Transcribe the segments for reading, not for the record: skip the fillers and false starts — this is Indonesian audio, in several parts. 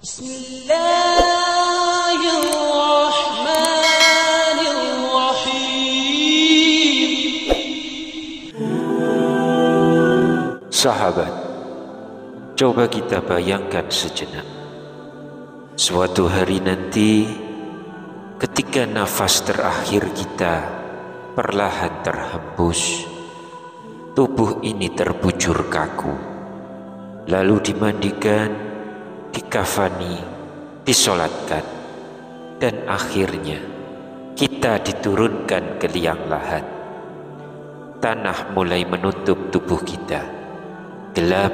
Bismillahirrahmanirrahim. Sahabat, coba kita bayangkan sejenak. Suatu hari nanti, ketika nafas terakhir kita perlahan terhembus, tubuh ini terbujur kaku, lalu dimandikan, dikafani, disolatkan, dan akhirnya kita diturunkan ke liang lahat. Tanah mulai menutup tubuh kita, gelap,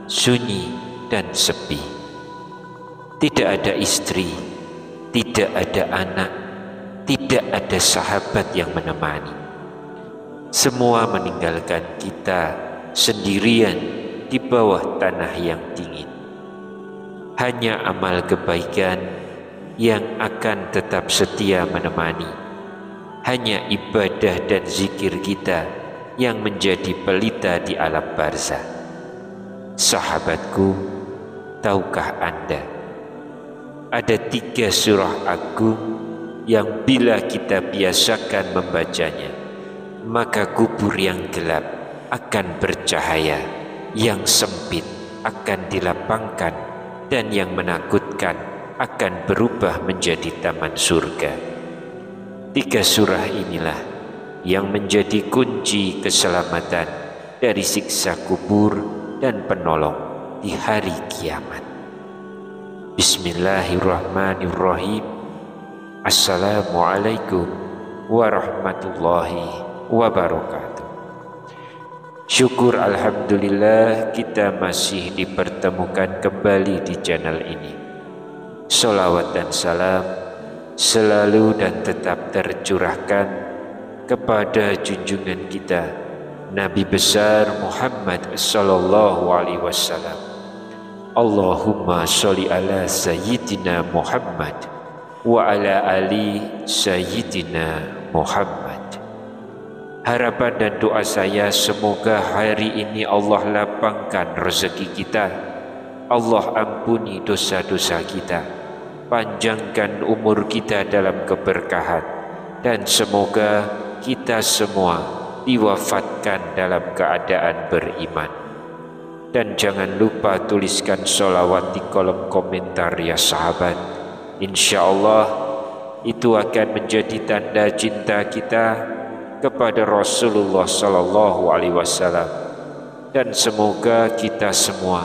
sunyi, dan sepi. Tidak ada istri, tidak ada anak, tidak ada sahabat yang menemani. Semua meninggalkan kita sendirian di bawah tanah yang dingin. Hanya amal kebaikan yang akan tetap setia menemani. Hanya ibadah dan zikir kita yang menjadi pelita di alam barzah. Sahabatku, tahukah Anda, ada 3 surah agung yang bila kita biasakan membacanya, maka kubur yang gelap akan bercahaya, yang sempit akan dilapangkan, dan yang menakutkan akan berubah menjadi taman surga. 3 surah inilah yang menjadi kunci keselamatan dari siksa kubur dan penolong di hari kiamat. Bismillahirrahmanirrahim. Assalamualaikum warahmatullahi wabarakatuh. Syukur alhamdulillah kita masih dipertemukan kembali di channel ini. Sholawat dan salam selalu dan tetap tercurahkan kepada junjungan kita Nabi besar Muhammad sallallahu alaihi wasallam. Allahumma sholli ala sayyidina Muhammad wa ala ali sayyidina Muhammad. Harapan dan doa saya semoga hari ini Allah lapangkan rezeki kita, Allah ampuni dosa-dosa kita, panjangkan umur kita dalam keberkahan, dan semoga kita semua diwafatkan dalam keadaan beriman. Dan jangan lupa tuliskan sholawat di kolom komentar ya sahabat. Insya Allah itu akan menjadi tanda cinta kita kepada Rasulullah sallallahu alaihi wasallam, dan semoga kita semua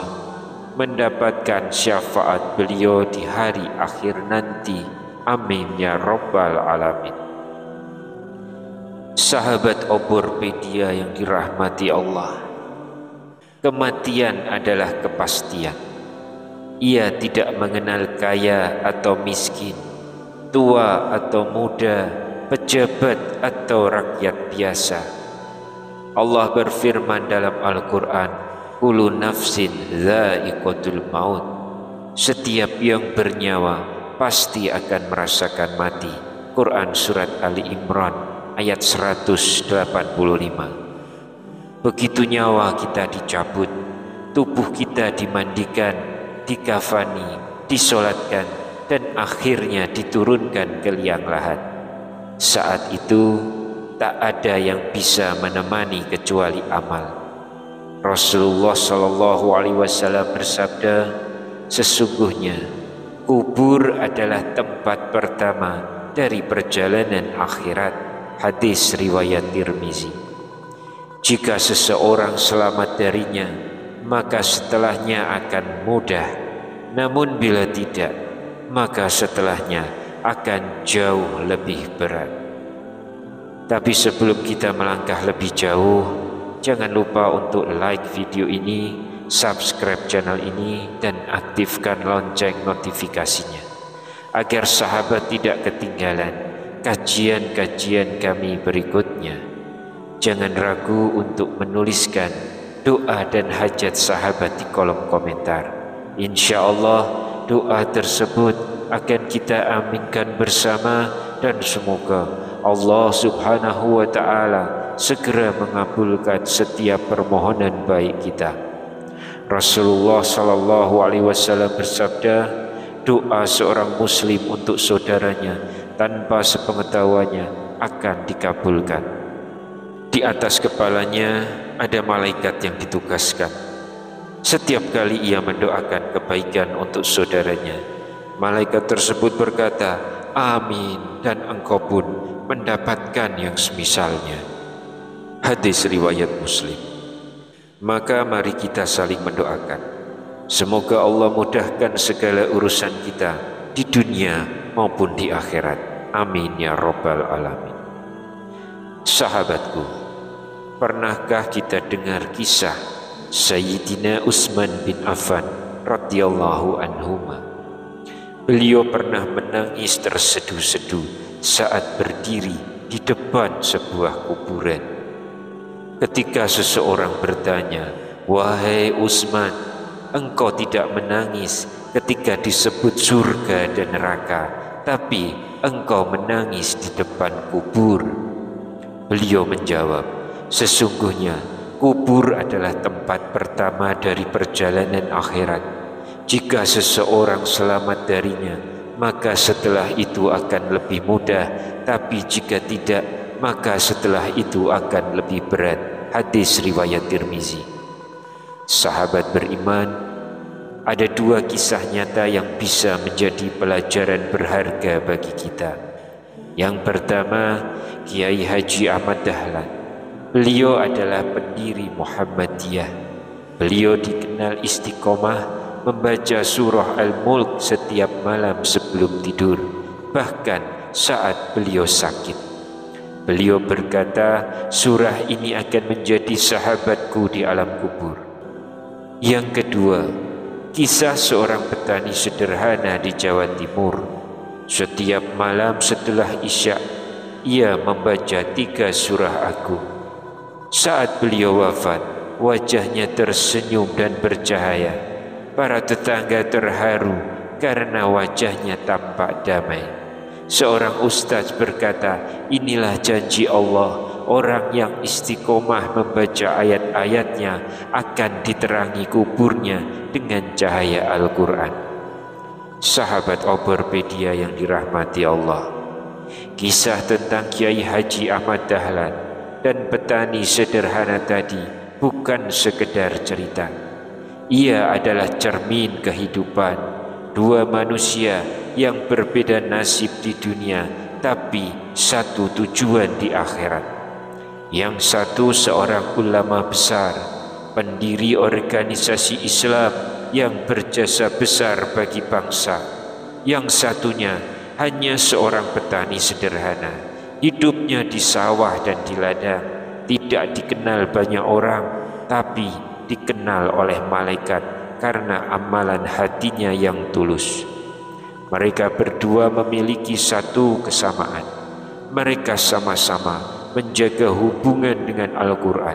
mendapatkan syafaat beliau di hari akhir nanti. Amin ya rabbal alamin. Sahabat Oborpedia yang dirahmati Allah, kematian adalah kepastian. Ia tidak mengenal kaya atau miskin, tua atau muda, pejabat atau rakyat biasa. Allah berfirman dalam Al-Quran, kullu nafsin dha'iqatul maut. Setiap yang bernyawa pasti akan merasakan mati. Quran Surat Ali Imran ayat 185. Begitu nyawa kita dicabut, tubuh kita dimandikan, dikafani, disolatkan, dan akhirnya diturunkan ke liang lahat. Saat itu tak ada yang bisa menemani kecuali amal. Rasulullah sallallahu alaihi wasallam bersabda, sesungguhnya kubur adalah tempat pertama dari perjalanan akhirat. Hadis riwayat Tirmizi. Jika seseorang selamat darinya, maka setelahnya akan mudah. Namun bila tidak, maka setelahnya akan jauh lebih berat. Tapi sebelum kita melangkah lebih jauh, jangan lupa untuk like video ini, subscribe channel ini, dan aktifkan lonceng notifikasinya agar sahabat tidak ketinggalan kajian-kajian kami berikutnya. Jangan ragu untuk menuliskan doa dan hajat sahabat di kolom komentar. Insya Allah doa tersebut akan kita aminkan bersama, dan semoga Allah subhanahu wa ta'ala segera mengabulkan setiap permohonan baik kita. Rasulullah Shallallahu Alaihi Wasallam bersabda, doa seorang muslim untuk saudaranya tanpa sepengetahuannya akan dikabulkan. Di atas kepalanya ada malaikat yang ditugaskan. Setiap kali ia mendoakan kebaikan untuk saudaranya, malaikat tersebut berkata, amin, dan engkau pun mendapatkan yang semisalnya. Hadis riwayat Muslim. Maka mari kita saling mendoakan. Semoga Allah mudahkan segala urusan kita di dunia maupun di akhirat. Amin ya Rabbal Alamin. Sahabatku, pernahkah kita dengar kisah Sayyidina Utsman bin Affan radhiyallahu anhuma? Beliau pernah menangis terseduh-seduh saat berdiri di depan sebuah kuburan. Ketika seseorang bertanya, wahai Utsman, engkau tidak menangis ketika disebut surga dan neraka, tapi engkau menangis di depan kubur. Beliau menjawab, sesungguhnya kubur adalah tempat pertama dari perjalanan akhirat. Jika seseorang selamat darinya, maka setelah itu akan lebih mudah, tapi jika tidak, maka setelah itu akan lebih berat. Hadis riwayat Tirmizi. Sahabat beriman, ada dua kisah nyata yang bisa menjadi pelajaran berharga bagi kita. Yang pertama, Kiai Haji Ahmad Dahlan. Beliau adalah pendiri Muhammadiyah. Beliau dikenal istiqomah membaca surah Al-Mulk setiap malam sebelum tidur, bahkan saat beliau sakit. Beliau berkata, surah ini akan menjadi sahabatku di alam kubur. Yang kedua, kisah seorang petani sederhana di Jawa Timur. Setiap malam setelah Isya, ia membaca 3 surah agung. Saat beliau wafat, wajahnya tersenyum dan bercahaya. Para tetangga terharu karena wajahnya tampak damai. Seorang ustaz berkata, inilah janji Allah, orang yang istiqomah membaca ayat-ayatnya akan diterangi kuburnya dengan cahaya Al-Quran. Sahabat Oborpedia yang dirahmati Allah, kisah tentang Kiai Haji Ahmad Dahlan dan petani sederhana tadi bukan sekedar cerita. Ia adalah cermin kehidupan dua manusia yang berbeda nasib di dunia, tapi satu tujuan di akhirat. Yang satu seorang ulama besar, pendiri organisasi Islam yang berjasa besar bagi bangsa. Yang satunya hanya seorang petani sederhana, hidupnya di sawah dan di ladang, tidak dikenal banyak orang, tapi dikenal oleh malaikat karena amalan hatinya yang tulus. Mereka berdua memiliki satu kesamaan. Mereka sama-sama menjaga hubungan dengan Al-Quran.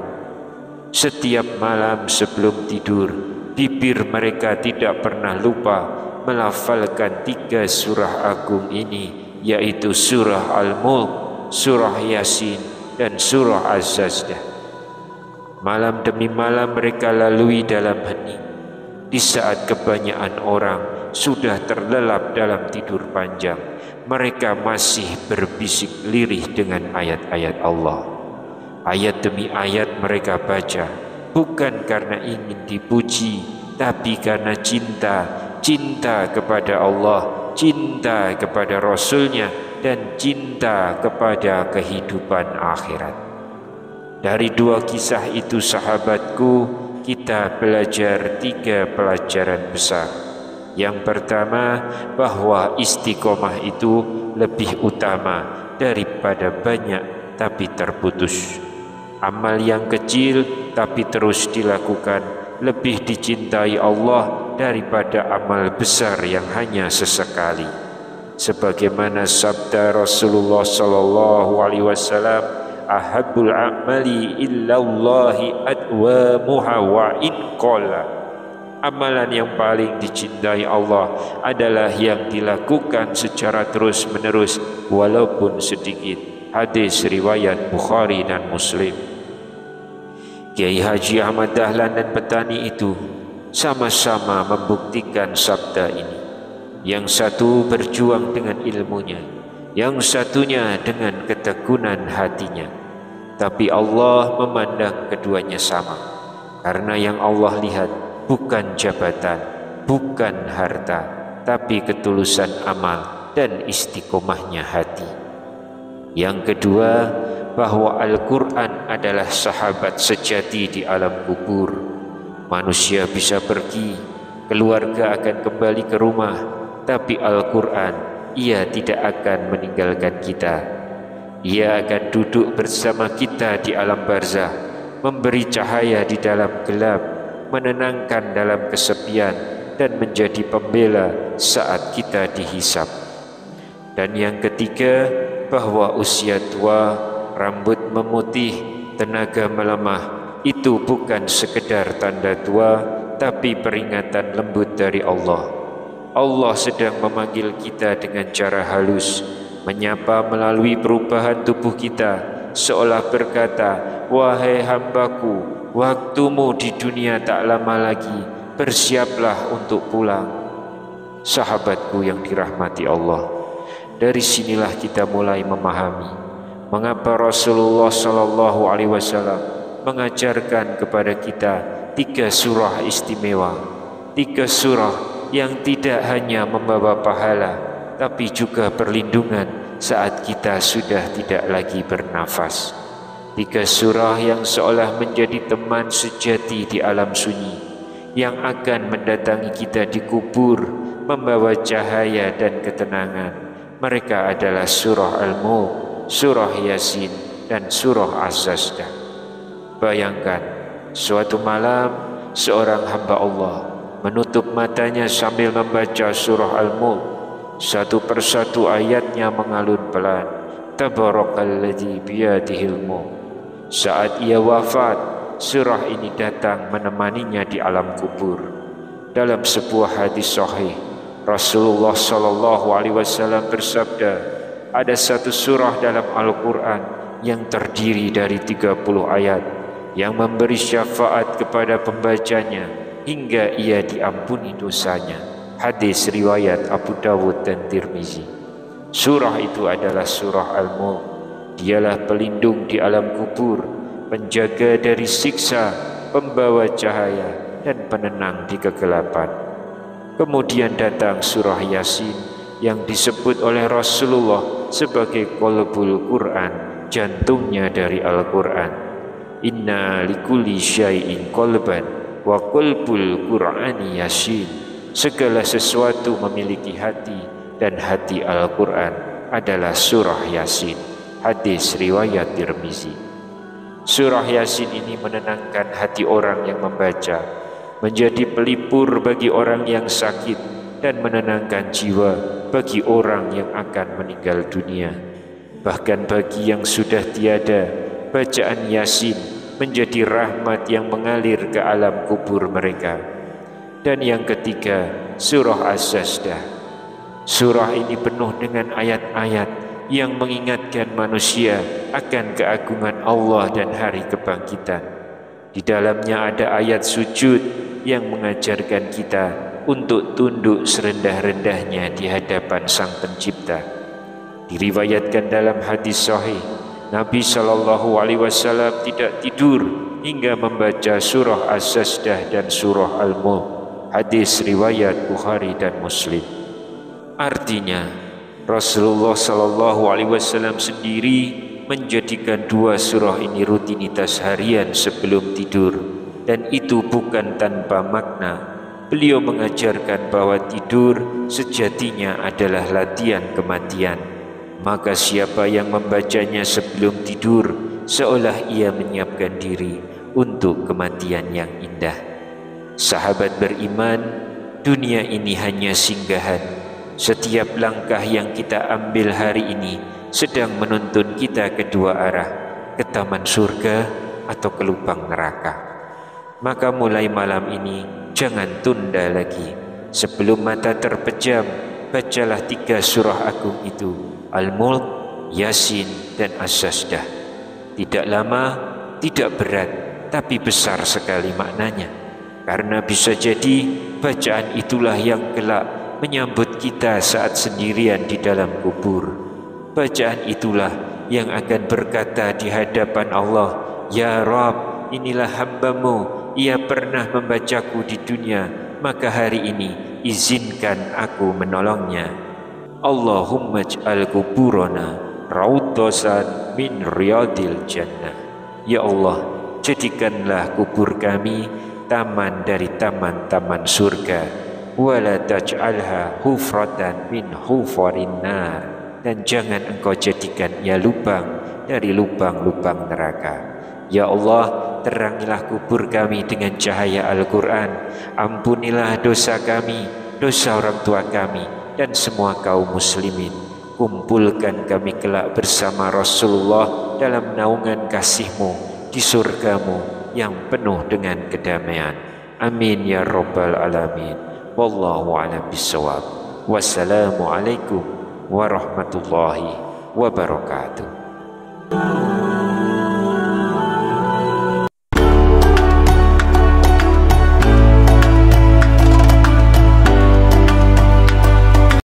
Setiap malam sebelum tidur, bibir mereka tidak pernah lupa melafalkan 3 surah agung ini, yaitu surah Al-Mulk, surah Yasin, dan surah Az-Sajdah. Malam demi malam mereka lalui dalam hening. Di saat kebanyakan orang sudah terlelap dalam tidur panjang, mereka masih berbisik lirih dengan ayat-ayat Allah. Ayat demi ayat mereka baca, bukan karena ingin dipuji, tapi karena cinta kepada Allah, cinta kepada Rasulnya, dan cinta kepada kehidupan akhirat. Dari 2 kisah itu sahabatku, kita belajar 3 pelajaran besar. Yang pertama, bahwa istiqomah itu lebih utama daripada banyak tapi terputus. Amal yang kecil tapi terus dilakukan lebih dicintai Allah daripada amal besar yang hanya sesekali. Sebagaimana sabda Rasulullah sallallahu alaihi wasallam, ahabbul a'mali illallahi adwamuha wa in qalla. Amalan yang paling dicintai Allah adalah yang dilakukan secara terus-menerus walaupun sedikit. Hadis riwayat Bukhari dan Muslim. Kiai Haji Ahmad Dahlan dan petani itu sama-sama membuktikan sabda ini. Yang satu berjuang dengan ilmunya, yang satunya dengan ketekunan hatinya. Tapi Allah memandang keduanya sama, karena yang Allah lihat bukan jabatan, bukan harta, tapi ketulusan amal dan istiqomahnya hati. Yang kedua, bahwa Al-Quran adalah sahabat sejati di alam kubur. Manusia bisa pergi, keluarga akan kembali ke rumah, tapi Al-Quran, ia tidak akan meninggalkan kita. Ia akan duduk bersama kita di alam barzah, memberi cahaya di dalam gelap, menenangkan dalam kesepian, dan menjadi pembela saat kita dihisap. Dan yang ketiga, bahwa usia tua, rambut memutih, tenaga melemah, itu bukan sekedar tanda tua, tapi peringatan lembut dari Allah. Allah sedang memanggil kita dengan cara halus, menyapa melalui perubahan tubuh kita, seolah berkata, "Wahai hambaku, waktumu di dunia tak lama lagi, bersiaplah untuk pulang." Sahabatku yang dirahmati Allah, dari sinilah kita mulai memahami mengapa Rasulullah SAW mengajarkan kepada kita 3 surah istimewa, 3 surah yang tidak hanya membawa pahala, tapi juga perlindungan saat kita sudah tidak lagi bernafas. 3 surah yang seolah menjadi teman sejati di alam sunyi, yang akan mendatangi kita di kubur, membawa cahaya dan ketenangan. Mereka adalah surah Al-Mulk, surah Yasin, dan surah Az-Sajdah. Bayangkan, suatu malam seorang hamba Allah menutup matanya sambil membaca surah Al-Mulk. Satu persatu ayatnya mengalun pelan. Tabarakalladzi biyadihil mulk. Saat ia wafat, surah ini datang menemaninya di alam kubur. Dalam sebuah hadis sahih, Rasulullah SAW bersabda, ada satu surah dalam Al-Quran yang terdiri dari 30 ayat, yang memberi syafaat kepada pembacanya hingga ia diampuni dosanya. Hadis riwayat Abu Dawud dan Tirmizi. Surah itu adalah surah Al-Mulk. Dialah pelindung di alam kubur, penjaga dari siksa, pembawa cahaya, dan penenang di kegelapan. Kemudian datang surah Yasin yang disebut oleh Rasulullah sebagai qalbul Quran, jantungnya dari Al-Quran. Inna likulli syai'in qalban wa qalbul Qur'ani Yasin. Segala sesuatu memiliki hati, dan hati Al-Quran adalah surah Yasin. Hadis riwayat Tirmizi. Surah Yasin ini menenangkan hati orang yang membaca, menjadi pelipur bagi orang yang sakit, dan menenangkan jiwa bagi orang yang akan meninggal dunia. Bahkan bagi yang sudah tiada, bacaan Yasin menjadi rahmat yang mengalir ke alam kubur mereka. Dan yang ketiga, surah Az-Sajdah. Surah ini penuh dengan ayat-ayat yang mengingatkan manusia akan keagungan Allah dan hari kebangkitan. Di dalamnya ada ayat sujud yang mengajarkan kita untuk tunduk serendah-rendahnya di hadapan Sang Pencipta. Diriwayatkan dalam hadis sahih, Nabi SAW tidak tidur hingga membaca surah Az-Sajdah dan surah Al-Mulk. Hadis riwayat Bukhari dan Muslim. Artinya, Rasulullah SAW sendiri menjadikan 2 surah ini rutinitas harian sebelum tidur, dan itu bukan tanpa makna. Beliau mengajarkan bahwa tidur sejatinya adalah latihan kematian. Maka siapa yang membacanya sebelum tidur, seolah ia menyiapkan diri untuk kematian yang indah. Sahabat beriman, dunia ini hanya singgahan. Setiap langkah yang kita ambil hari ini sedang menuntun kita ke 2 arah, ke taman surga atau ke lubang neraka. Maka mulai malam ini jangan tunda lagi. Sebelum mata terpejam, bacalah 3 surah agung itu, Al-Mulk, Yasin, dan Az-Sajdah. Tidak lama, tidak berat, tapi besar sekali maknanya. karena bisa jadi bacaan itulah yang kelak menyambut kita saat sendirian di dalam kubur. Bacaan itulah yang akan berkata di hadapan Allah, "Ya Rabb, inilah hamba-Mu, ia pernah membacaku di dunia, maka hari ini izinkan aku menolongnya." Allahumma ij'al kuburana raudhasan min riyadil jannah. Ya Allah, jadikanlah kubur kami taman dari taman-taman surga. Wala taj'alha hufratan min hufarin nar. Dan jangan Engkau jadikan ia lubang dari lubang-lubang neraka. Ya Allah, terangilah kubur kami dengan cahaya Al-Quran. Ampunilah dosa kami, dosa orang tua kami, dan semua kaum muslimin. Kumpulkan kami kelak bersama Rasulullah dalam naungan kasih-Mu di surga-Mu yang penuh dengan kedamaian. Amin ya rabbal alamin. Wallahu a'lam bishawab. Wassalamualaikum warahmatullahi wabarakatuh.